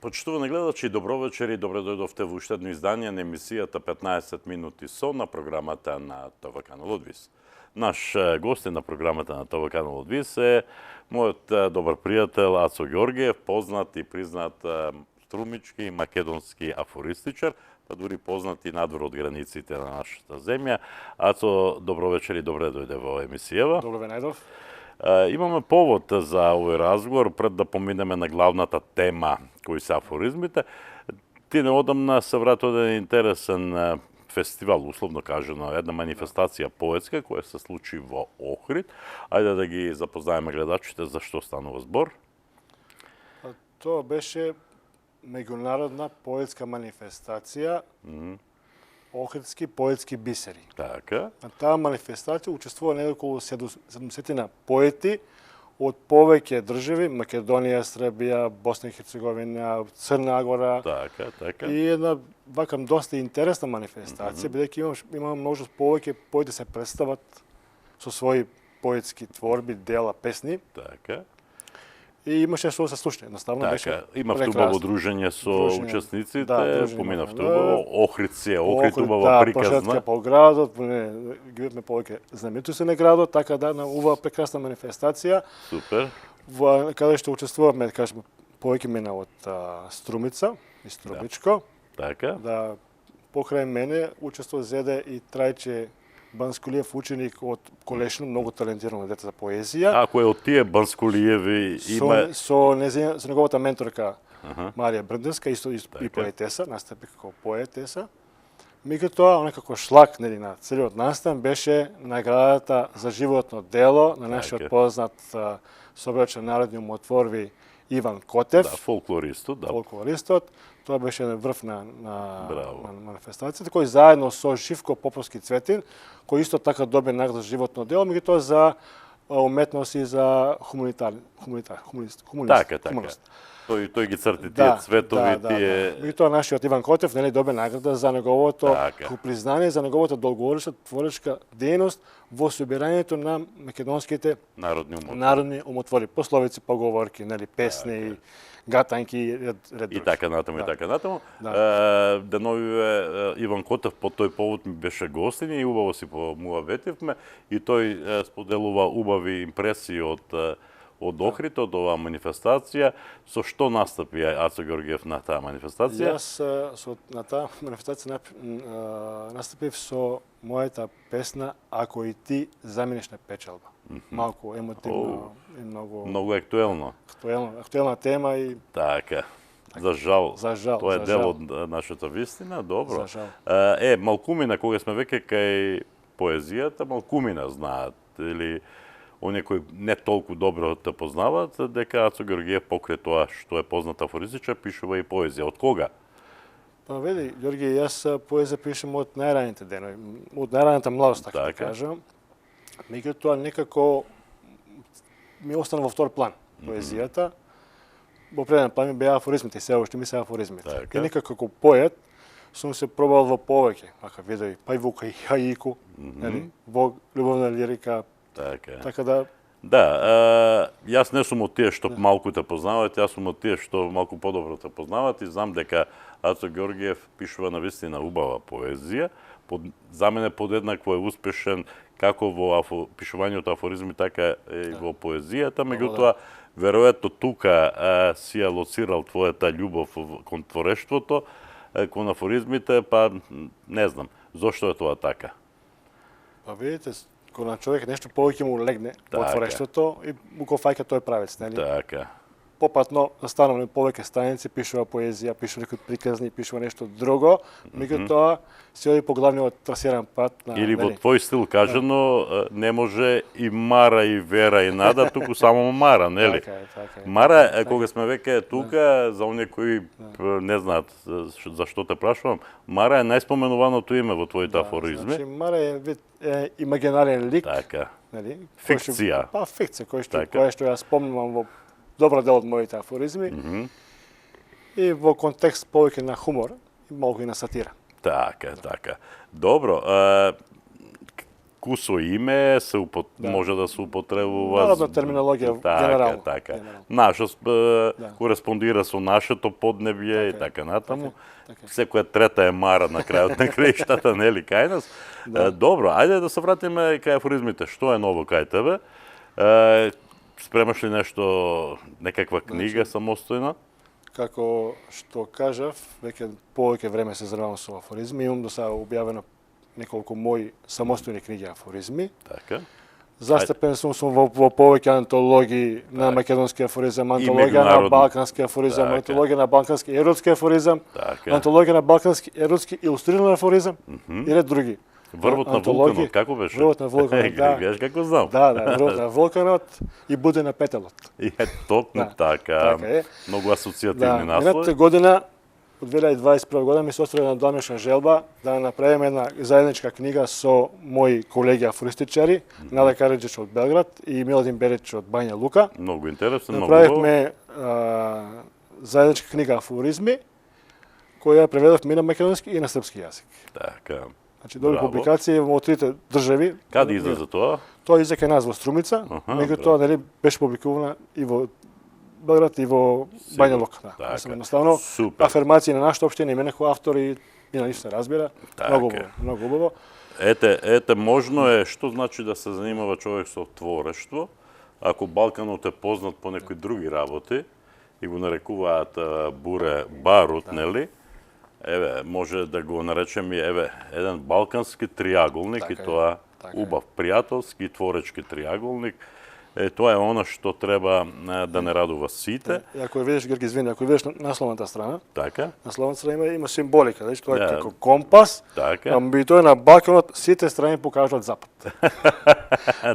Почитувани гледачи, добро вечер и добре дојдовте во уште едно издание на емисијата 15 минути со на програмата на ТВ Канал Одвис. Наш гост на програмата на ТВ Канал Одвис е мојот добар пријател Ацо Ѓоргиев, познат и признат струмички и македонски афористичар, па дури познат и надвор од границите на нашата земја. Ацо, добро вечер и добре дојде во емисијава. Добро ве најдов. Имаме повод за овој разговор, пред да поминеме на главната тема кои се афоризмите. Ти неодамна се врати еден интересен фестивал, условно кажано, една манифестација поетска која се случи во Охрид. Ајде да ги запознаеме гледачите за што станува збор. Тоа беше меѓународна поетска манифестација, Охридски поетски бисери. Така. На таа манифестација учествува неколку 70 поети од повеќе држави, Македонија, Србија, Босна и Херцеговина, Црна Гора. Така. И една вакам доста интересна манифестација, бидејќи имаме множество повеќе поети се представат со своји поетски творби, дела, песни. Така. И имаше што се слуша, едноставно беше. Така, имавте убаво дружење со учесниците, поминавте убаво, Охрид убаво приказна. Пошетка по градот, ги видме повеќе знаменитоsti на градот, така да, на ова прекрасна манифестација. Супер. Каде што учествуваме, да кажеме, повеќе мина од Струмица и Струмичко. Така. Да, покрај мене учество зеде и Трајче Банскулиев, ученик од Колешно, многу талентирано дете за поезија. Ако е од тие Банскулиеви има... Со неговата менторка Марија Брнденска, исто и поетеса, настапи како поетеса. Меѓутоа, она како шлак на целиот настан беше наградата за животно дело на нашиот познат собрачен народни умотворби Иван Котев. Да, фолклористот. Фолклористот. Тоа беше врв на манифестацијата, кој заедно со Живко Поповски Цветин, кој исто така доби награда за животно дело, меѓутоа за уметност и за хуманист. Така. Тој ги црти тие цветови, тие... Меѓутоа нашиот Иван Котев доби награда за неговото признание, за неговата долгоречна творечка дејност во собирањето на македонските народни умотвори, пословици, поговорки, песни, гатанки, ред. И така натаму. Деновиве Иван Котев по тој повод ми беше гостин и убаво си помуаветивме и тој споделува убави импресии од Охрид, од оваа манифестација. Со што настапи Ацо Ѓоргиев на таа манифестација? Јас на таа манифестација настапив со мојата песна "Ако и ти заминеш на печалба". Малку емотивно и многу актуелна тема и така. За жал. Тоа е дел од нашата вистина, добро. Малкумина, кога сме веќе кај поезијата, малкумина знаат или оние кои не толку добро те познаваат, дека Ацо Ѓоргиев покрај тоа што е познат афористичар пишува и поезија. Од кога? Па види, Ѓорги, јас поезија пишем од најраните денови, од најраната младост, така да кажам. Меѓутоа некако ми остана во втор план поезијата. Во преден план ми беа афоризмите, се уште ми се афоризмите. И некако како поет сум се пробал во повеќе, видови, па и во хаику, во љубовна лирика. Така да... Да, јас не сум од тие што малку те познаваат, јас сум од тие што малку подобро те познаваат и знам дека Ацо Ѓоргиев пишува навистина убава поезија. За мене подеднакво е успешен како во пишувањето афоризми, така и во поезијата, меѓутоа веројатно тука си ја лоцирал твојата љубов кон творештвото, кон афоризмите, па не знам, зошто е тоа така? Па видите, кога на човек нешто повеќе му легне во творештвото и му го фаќа тој правец, нели? Така. попатно стануваме повеќе страници, пишува поезија, пишува некои приказни, пишува нешто друго, меѓутоа се оди по главниот трасиран пат на или во твој стил кажано не може и Мара и Вера и Нада, туку само Мара, нели? Така е. Мара, кога сме веќе тука, за оние кои не знаат зашто те прашувам, Мара е најспоменуваното име во твоите афоризми. Значи Мара е вид имагинарен лик, Така. нели? Фикција. Фикција, Така. која што ја спомнувам во добар дел од моите афоризми и во контекст повеќе на хумор и малку и на сатира. Така. Добро, кусо име може да се употребува... Народна терминологија, генерално. Така. Наше кореспондира со нашето поднебје и така натаму. Секоја трета е Мара на крајот на краиштата, нели, кај нас. Добро, ајде да се вратиме кај афоризмите. Што е ново кај тебе? Спремаш ли нешто, некаква книга самостојна? Како што кажав, веќе повеќе време се занимавам со афоризми, имам до сега објавено неколку мои самостојни книги афоризми. Така. Застапен сум во повеќе антологии на македонски афоризам, антологија на балкански афоризам, антологија на балкански еротски афоризам, антологија на балкански еротски илустриран афоризам и ред други. Врвот на вулканот, како беше? Врвот на вулканот, да. Гледаш како знам. Да, врвот на вулканот и буде на петелот. И токму така. Многу асоцијативни наслови. Минатата година, од 2021 година, ми се оствари една домашна желба да направиме една заедничка книга со мои колеги афористичари, Нада Караджич од Белград и Миладин Берич од Бања Лука. Многу интересно, многу. Направивме заедничка книга афоризми, која преведовме и на македонски и на српски јазик. Така. Значи, добри публикации во трите држави. Каде излезе тоа? Тоа излезе нас во Струмица, меѓутоа нели беше публикувана и во Белград и во Бања Лука. Да. Едноставно афермации на нашата општина, име некој автор и на ништо се разбира. Многу убаво. Ете, можно е, што значи да се занимава човек со творештво, ако Балканот е познат по некои други работи и го нарекуваат буре барут, нели? Еве, може да го наречеме еден балкански триаголник и тоа убав пријателски творечки триаголник. Тоа е она што треба да не радува сите. И ако видиш, Георги, извини, ако видиш насловната страна, така. Насловната страна има символика, значи тоа е како компас, и тоа е на Балканот, сите страни покажуваат запад.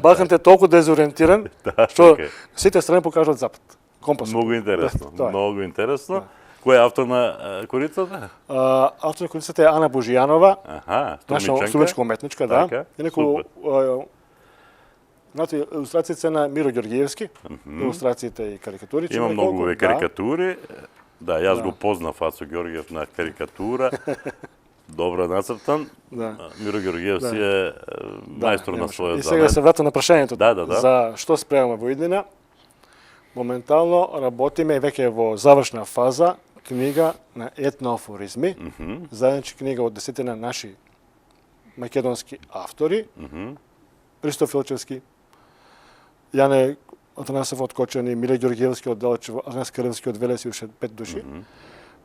Балканот е толку дезориентиран, што сите страни покажуваат запад. Компас. Многу интересно, многу интересно. Кој е автор на корицата? Автор на корицата е Ана Божијанова, наша струмичка уметничка, да. И неколку илустрациите на Миро Ѓоргиевски, илустрациите и карикатури. Има многу карикатури. Да, јас го познав Ацо Ѓоргиев на карикатура. Добро нацртан. Миро Ѓоргиевски е мајстор на својот занет. И сега се вратам на прашањето. Да. За што спремаме во иднина? Моментално работиме веќе во завршна фаза книга на етноафоризми, заедничка книга од 10 наши македонски автори, Христо Филчевски, Јане Атанасов од Кочани, Миле Ѓоргиевски од Делчево, Атанас Крвски од Велес и уште 5 души.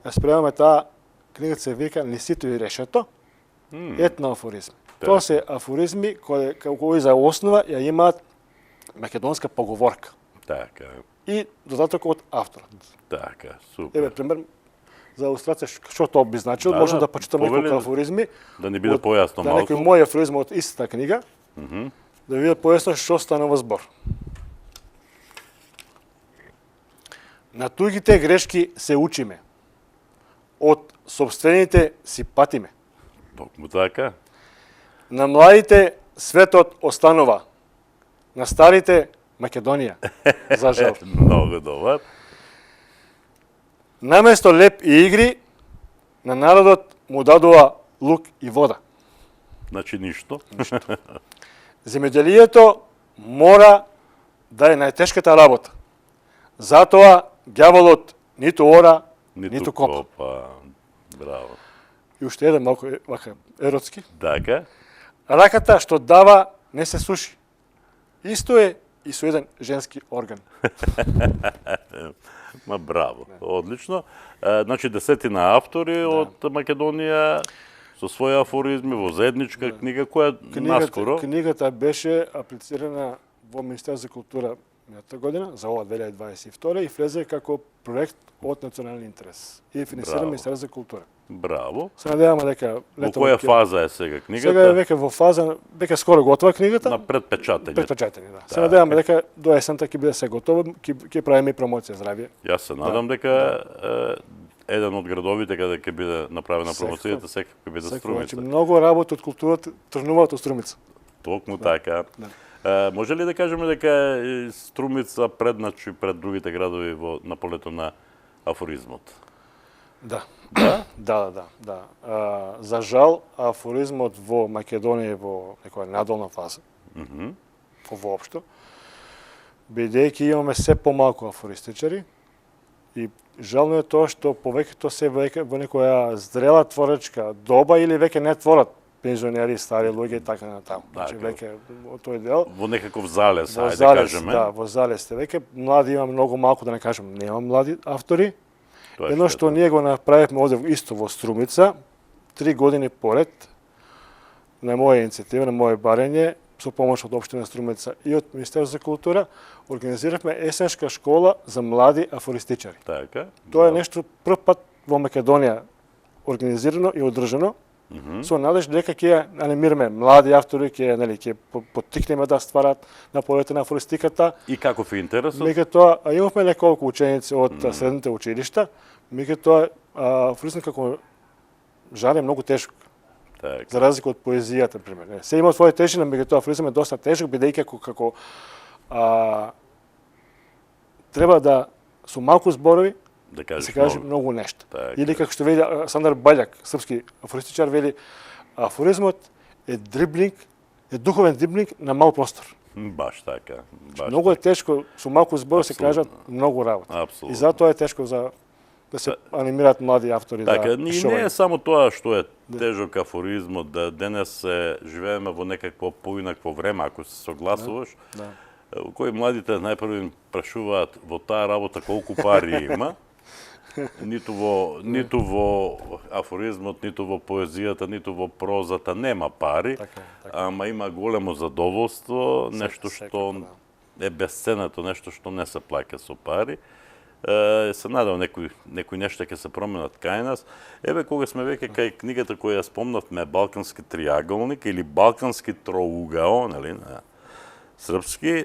Спремаме таа книгата се вика Лисито и решето, етноафоризми. Тоа се афоризми кои за основа ја имаат македонска поговорка. Така. И додаток од авторот. Така, супер. Еве, пример, за илустрација што тоа би значило, можам да почитам неколку афоризми. Да не биде појасно малку. Да, некои мои афоризми од истата книга, да видат појасно што станува збор. На туѓите грешки се учиме. Од собствените си патиме. Токму така. На младите светот останува. На старите Македонија, за жал. Многу добар. Наместо леп и игри, на народот му дадува лук и вода. Значи ништо. Земјоделието мора да е најтешката работа. Затоа ѓаволот ниту ора, ниту копа. Браво. И уште еден малку еротски. Така. Раката што дава не се суши. Исто е и со еден женски орган. Браво, одлично. Значи 10 автори од Македонија со своји афоризми во заедничка книга која наскоро. Книгата беше аплицирана во Министерство за култура минатата година, за ова 2022 и влезе како проект од национален интерес. И финансира Браво. Министерство за култура. Браво. Се надеваме дека Во која фаза е сега книгата? Сега е веќе во фаза, веќе скоро готова книгата. На предпечатање. Предпечатање, да. Се надеваме дека до есента ќе биде се готово, ќе правиме и промоција здравје. Јас се надам дека еден од градовите каде ќе биде направена промоцијата секако ќе биде Струмица. Многу работа од културата тргнуваат од Струмица. Токму така. Може ли да кажеме дека Струмица предначи пред другите градови на полето на афоризмот? Да. Да. За жал, афоризмот во Македонија е во некоја надолна фаза. Воопшто. Бидејќи имаме се помалку афористичари и жално е тоа што повеќето се во некоја зрела творечка доба или веќе не творат пензионери, стари луѓе и така натаму. Значи веќе тој дел во некаков залез, во ајде залез, кажеме. да, во залез сте веќе млади има многу малку, да не кажам, нема млади автори. Едно што ние го направивме овде исто во Струмица, 3 години поред, на моја иницијатива, на моје барење, со помош од општина Струмица и од Министерство за култура, организиравме есенска школа за млади афористичари. Така. Тоа е нешто прв пат во Македонија организирано и одржано, со надеж дека ќе анимираме млади автори, ќе поттикнеме да стварат на полето на афористиката. И каков е интересот? Меѓутоа, имавме неколку ученици од средните училишта, меѓутоа афоризмот како жар е многу тешко. Так. За разлика од поезијата, пример. Се има своја тежина, меѓутоа афоризмот е доста тежок, бидејќи како треба да со малку зборови да се каже многу нешто. Так. Или како што вели Сандар Баљак, српски афористичар, вели афоризмот е дриблинг, е духовен дриблинг на мал простор. Баш така. Многу е тешко со малку зборови се кажат многу работи. Апсолутно. И затоа е тешко да се анимираат млади автори така, да не е само тоа што е тежок афоризмот, да денес живееме во некакво поинакво време, ако се согласуваш. Да. Кои младите најпрво им прашуваат во таа работа колку пари има, ниту во афоризмот, ниту во поезијата, ниту во прозата нема пари, Така. ама има големо задоволство, нешто што е безценето, нешто што не се плаќа со пари. Се надам некои нешта ќе се променат кај нас. Еве кога сме веќе кај книгата која ја спомнавме, Балкански триаголник или Балкански троугао, нели, на српски,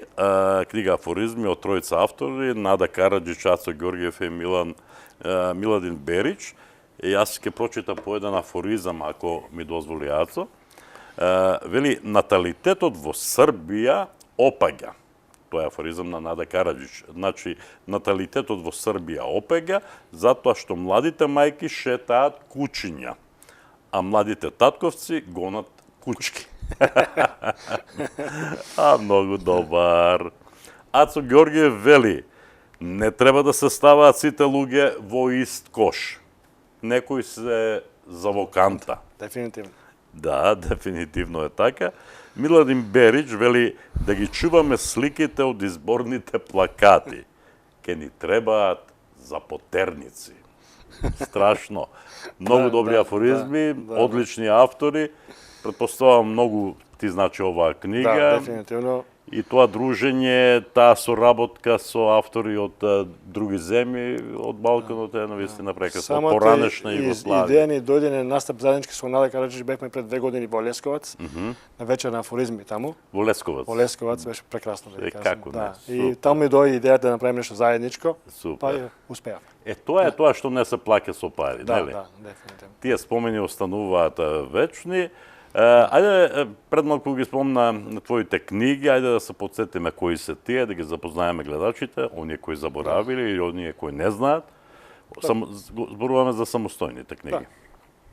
книга афоризми од тројца автори, Нада Караџич, Ацо Ѓоргиев и Миладин Берич. Јас ќе прочитам по еден афоризам, ако ми дозволи Ацо. Вели, наталитетот во Србија опаѓа. Тоа е афоризам на Нада Караџич. Значи, наталитетот во Србија опаѓа, затоа што младите мајки шетаат кучиња, а младите татковци гонат кучки. Многу добар. Ацо Ѓоргиев вели, не треба да се ставаат сите луѓе во ист кош. Некои се за во канта. Дефинитивно. Да, дефинитивно е така. Миладин Берич вели да ги чуваме сликите од изборните плакати. Ке ни требаат запотерници. Страшно. Многу добри афоризми, одлични автори. Предпоставам многу ти значи оваа книга. Да, дефинитивно. И тоа дружење, таа соработка со автори од други земји, од Балканот е навистина прекрасна, поранешна Југославија. Идеја ни дојде на настап заеднички со Нада Караџич, бевме пред 2 години во Лесковац, на вечер на афоризми таму. Во Лесковац? Во Лесковац беше прекрасно, да кажам. Како не? И таму ми дојде идеја да направиме нешто заедничко, па успеавме. Тоа е тоа што не се плаќа со пари, нели? Да, дефинитивно. Тие спомени остануваат вечни. Ајде, пред малку ги спомна твоите книги, ајде да се подсетиме кои се тие, да ги запознаеме гледачите, оние кои заборавиле или оние кои не знаат. Зборуваме за самостојните книги.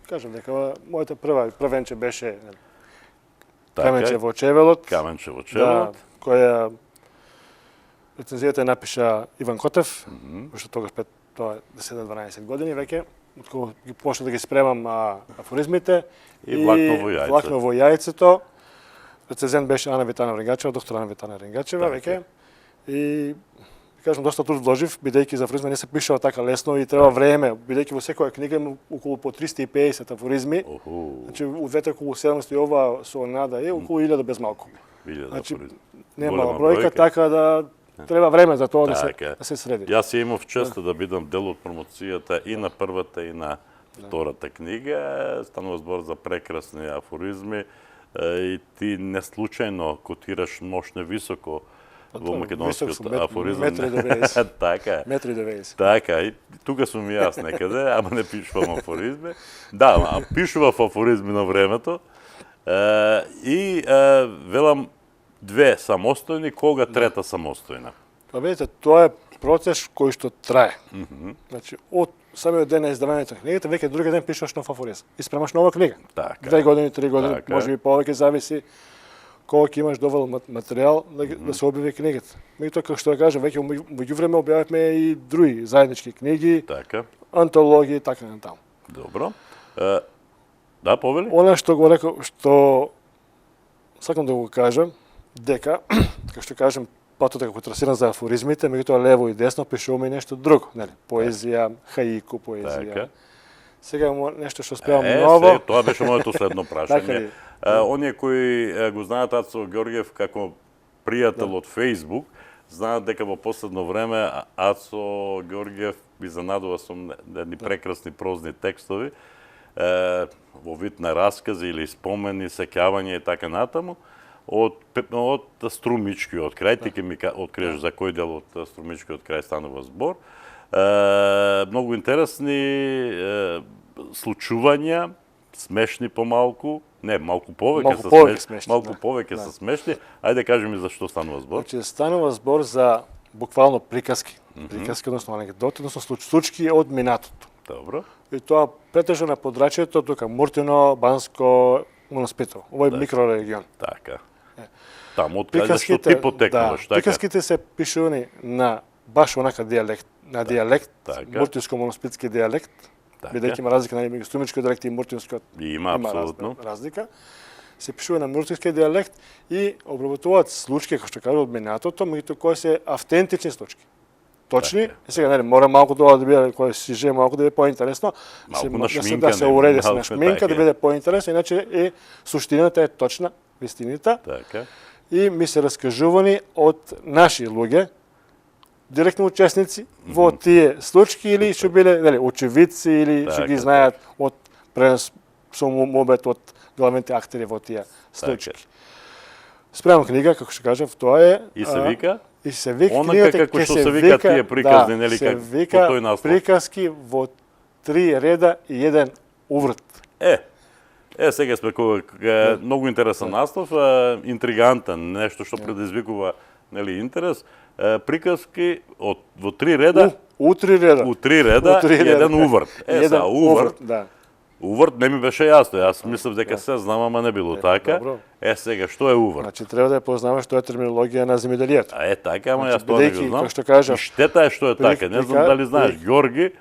Кажам дека мојата првенче беше Каменче во Чевелот. Каменче во Чевелот. Која рецензијата напиша Иван Котев, што тогаш тоа е 10-12 години веќе. Откога ги почнав да ги спремам афоризмите и влакно во јајцето. Рецензент беше Ана Витана Рингачева, доктор Ана Витана Рингачева веќе. И кажам доста труд вложив, бидејќи за афоризми не се пишува така лесно и треба време, бидејќи во секоја книга има околу по 350 афоризми. Значи у двете околу 700 и ова со Нада е околу 1000 без малку. Значи нема бројка, така да треба време за тоа Така. да се среди. Јас ја имав честа да бидам дел од промоцијата и на првата и на втората книга. Станува збор за прекрасни афоризми и ти не случајно котираш мощно високо во македонскиот афоризм. Метри 90. Така. Метри 90. Така, и тука сум и јас некаде, ама не пишувам афоризми. Да, ама пишував афоризми на времето. И велам две самостојни, кога трета самостојна. Па видите, тоа е процес кој што трае. Значи, од самиот ден на издавањето на книгата, веќе други ден пишуваш нов афоризм. И спремаш нова книга. Така. 2 години, 3 години, Така. може би повеќе зависи колку имаш доволно материјал да се објави книгата. Меѓутоа, како што да кажам, веќе меѓувреме објавивме и други заеднички книги, Така. антологии и така натаму. Добро. Да, повели? Она што го рекол, што сакам да го кажам, дека, како што кажам, патот е како трасиран за афоризмите, меѓутоа лево и десно пишуваме и нешто друго, нели? Поезија, хаику поезија. Така. Сега нешто што спевам ново. Тоа беше моето следно прашање. Така ли? Оние кои го знаат Ацо Ѓорѓев како пријател од Facebook, знаат дека во последно време Ацо Ѓорѓев изненадува со едни прекрасни прозни текстови во вид на раскази или спомени, сеќавања и така натаму од Струмичкиот крај. Ти ќе ми откриеш за кој дел од Струмичкиот крај станува збор. Многу интересни случувања, смешни помалку, не, малку повеќе се смешни. Ајде кажи ми за што станува збор. Значи, станува збор за буквално приказки. Приказки, односно анекдоти, односно случки од минатото. Добро. И тоа претежно на подрачјето, тука Муртино, Банско, Моноспитово, овој микрорегион. Така. Таму од каде што ти потекнуваш, така? Приказките се пишувани на баш онака дијалект, на дијалект, муртинско-моноспитски дијалект, бидејќи има разлика меѓу струмичкиот дијалект и муртинскиот. Има апсолутно разлика. Се пишува на муртински дијалект и обработуваат случаи, како што кажа, од минатото, меѓутоа кои се автентични случаи. Точни, и сега нели мора малку тоа да биде кој си жее малку да биде поинтересно, да се уреди се на шминка, да биде поинтересно, иначе е суштината е точна, вистината. Така. И ми се раскажувани од наши луѓе, директно учесници во тие случаи или што биле нели очевидци или што ги знаат од пренос со мобет од главните актери во тие случаи. Спремам книга, како што кажав, тоа е и се вика и се вика книгата како што се вика тие приказни, нели како по тој наслов. Приказки во 3 реда и 1 уврт. Сега сме многу интересен наслов, интригантен, нешто што предизвикува нели интерес. Приказки во 3 реда. У 3 реда. У 3 реда и 1 уврт. Сега уврт. Да. Уврт не ми беше јасно. Јас мислев дека се знам, ама не било така. Сега што е уврт? Значи треба да ја познаваш што е терминологија на земјоделието. Така, ама јас тоа не го знам. Што кажа, и штета е што е така. Не знам дали знаеш, Ѓорги,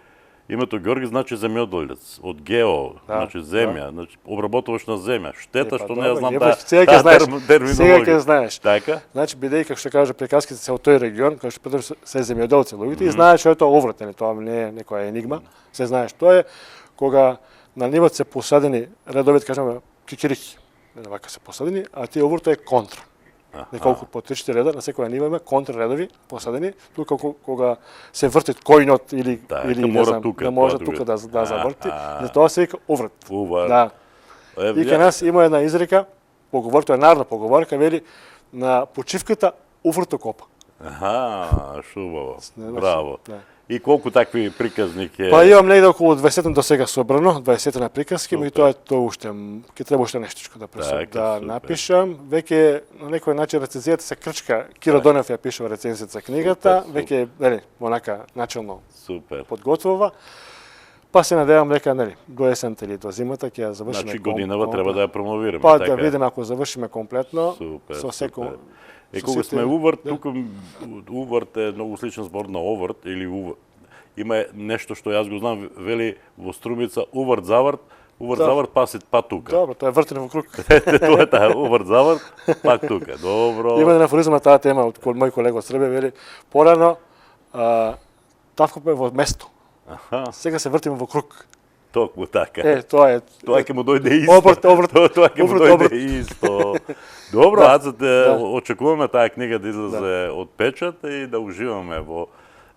името Ѓорги значи земјоделец, од гео, значи земја, значи обработуваш на земја. Штета што не ја знам таа терминологија. Сега ќе знаеш. Така. Значи бидејќи како што кажа приказките се од тој регион, кај што предвид се земјоделци луѓето и знаеш што е тоа уврт, нели тоа не е некоја енигма. Се знаеш тоа е кога на нивот се посадени редовите, кажеме, кикирики. Вака се посадени, а тие уврто е контра. Неколку по 3-4 реда на секоја нива има контраредови посадени, тука кога се врти којнот или не знам, да може тука да заврти, за тоа се вика уврт. Да. И кај нас има една изрека, поговорка е народна поговорка, вели на почивката уврто копа. Шубаво. Браво. И колку такви приказни ќе... Па имам негде околу 20 до сега собрано, 20 на приказки, и тоа уште ќе треба уште нештичко да напишам. Веќе на некој начин рецензијата се крчка. Киро Донев ја пишува рецензијата за книгата, веќе нели онака начално подготвува. Па се надевам дека нели до есента или до зимата ќе ја завршиме. Значи годинава треба да ја промовираме, така. Па да видиме ако завршиме комплетно со секој. Кога сме уврт, тука уврт е многу сличен збор на оврт или уврт. Има нешто што јас го знам, вели во Струмица уврт заврт, пасит па тука. Добро, тоа е вртене во круг. Тоа е таа уврт заврт, пак тука. Добро. Има на афоризм на таа тема од мој колега од Србија, вели порано тавкопе во место. Сега се вртиме во круг. Токму така. Тоа е. Тоа ќе му дојде исто. Обрт. Тоа ќе му дојде исто. Добро, Да, Аца, очекуваме таа книга да излезе од печат и да уживаме во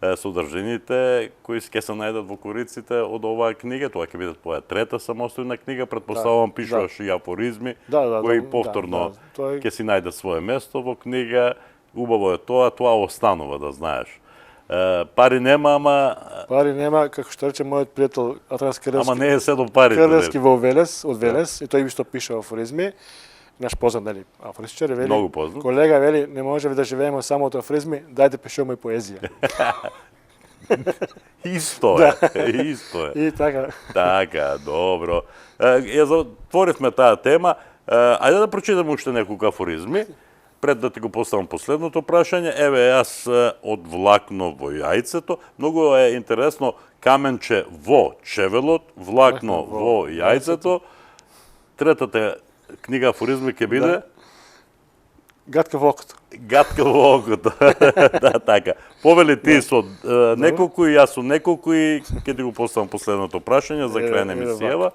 содржините кои ќе се најдат во кориците од оваа книга. Тоа ќе биде твоја трета самостојна книга, претпоставувам пишуваш и афоризми кои повторно ќе си најдат свое место во книга. Убаво е тоа останува, да знаеш. Пари нема, ама... Пари нема, како што рече мојот пријател Атанас Крлевски. Ама не е се до парите. Крлевски во Велес, од Велес, и тој што пише афоризми. Наш познат, нели, афористичар, вели, многу познат. Колега, вели, не можеме да живееме само од афоризми, дај да пишуваме и поезија. Исто е, исто е. И така. Така, добро. Ја затворивме таа тема. Ајде да прочитаме уште неколку афоризми. Пред да ти го поставам последното прашање, еве јас од влакно во јајцето. Многу е интересно, каменче во чевелот, влакно во јајцето. Третата книга афоризми ќе биде? Гатка во окото. Гатка во окото. Да, така. Повели ти со неколку и јас со неколку и ќе ти го поставам последното прашање за крај на емисијава.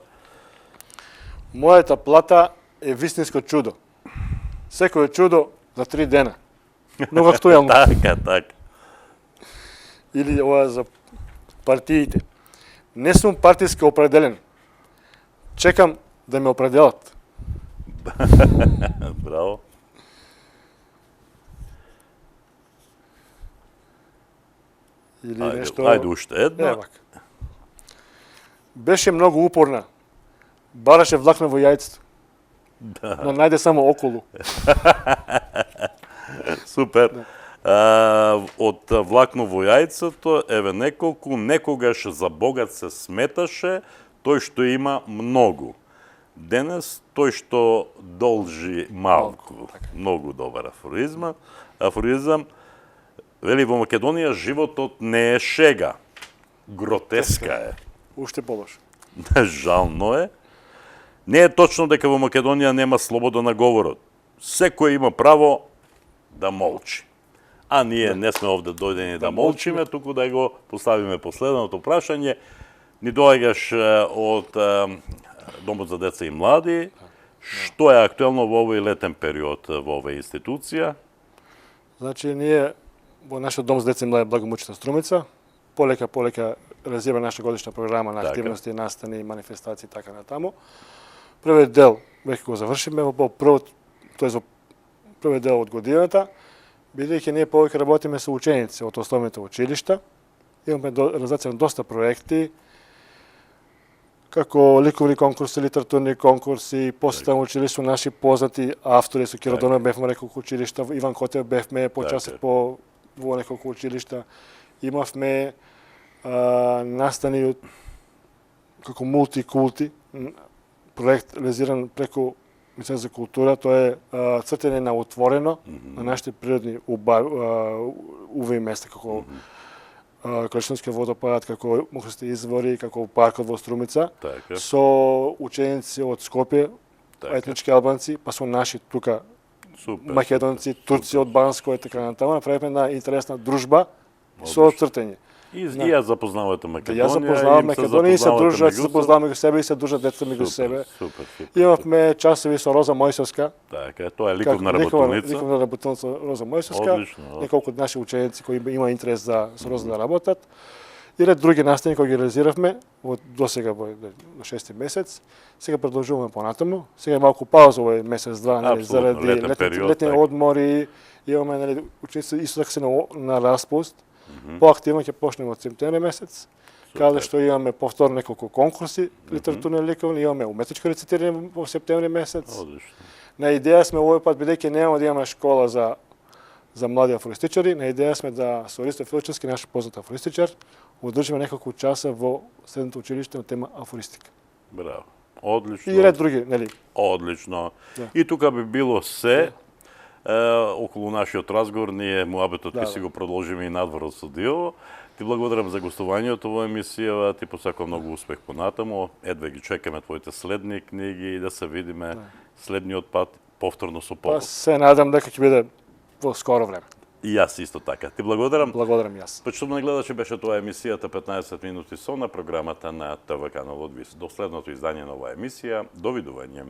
Мојата плата е вистинско чудо. Секој чудо за 3 дена. Многу актуелно. Така. Или ова за партиите. Не сум партиски определен. Чекам да ме определат. Браво. Или нешто... Ајде уште едно. Беше многу упорна. Бараше влакна во јајцето. Но најде само околу. Супер. Од влакно во јајцето, еве неколку, некогаш за богат се сметаше тој што има многу. Денес тој што должи малку. Многу добар афоризам. Вели, во Македонија животот не е шега. Гротеска е. Уште полош. Жално е. Не е точно дека во Македонија нема слобода на говорот. Секој има право да молчи. А ние не сме овде дојдени да молчиме, туку да го поставиме последното прашање. Ни доаѓаш од Домот за деца и млади. Што е актуелно во овој летен период во оваа институција? Значи, ние во нашиот Дом за деца и млади Благомучна Струмица полека развива наша годишна програма на активности, настани, манифестации и така натаму. Првиот дел веќе го завршиме во првиот дел од годината, бидејќи ние повеќе работиме со ученици од основните училишта. Имаме реализација на доста проекти, како ликовни конкурси, литературни конкурси, посета на училишта, наши познати автори, со Киро Донов бевме неколку училишта, Иван Котев бевме почасет во неколку училишта. Имавме настани како мултикулти, проект реализиран преку Министерство за култура, тоа е цртење на отворено на нашите природни увеи места, како Кршински водопад, како мокрости извори, како паркот во Струмица, со ученици од Скопје, етнички албанци, па со наши тука македонци, турци од Банско и така натаму. Направивме една интересна дружба со цртење. И ја запознавате Македонија. Ја запознавам Македонија и се дружат, се запознаваме меѓу себе и се дружат деца меѓу себе. Имавме часови со Роза Мојсовска. Така, тоа е ликовна работилница. Ликовна работилница Роза Мојсовска. Неколку наши ученици кои има интерес со Роза да работат. И ред други настани кои ги реализиравме досега во 6 месец. Сега продолжуваме понатаму. Сега е малку пауза овој месец-два заради летни одмори. Имаме ученици исто така се на распуст. Поактивно ќе почнеме од септември месец, каде што имаме повторно неколку конкурси литературни ликовни, имаме уметничко рецитирање во септември месец. На идеја сме овој пат, бидејќи немаме да имаме школа за млади афористичари, на идеја сме да со Ристо Филчевски, наш познат афористичар, одржиме неколку часа во средното училиште на тема афористика. Браво. Одлично. И ред други, нели? Одлично. И тука би било се. Околу нашиот разговор, ние муабетот ќе си го продолжиме и надвор од студио. Ти благодарам за гостувањето во емисијава, ти посакувам многу успех понатаму. Едве ги чекаме твоите следни книги и да се видиме следниот пат повторно со повод. Се надам дека ќе биде во скоро време. И јас исто така. Ти благодарам. Благодарам јас. Почитувани гледачи, беше тоа емисијата 15 минути со на програмата на ТВ каналот ВИС. До следното издание на оваа емисија. Довидување.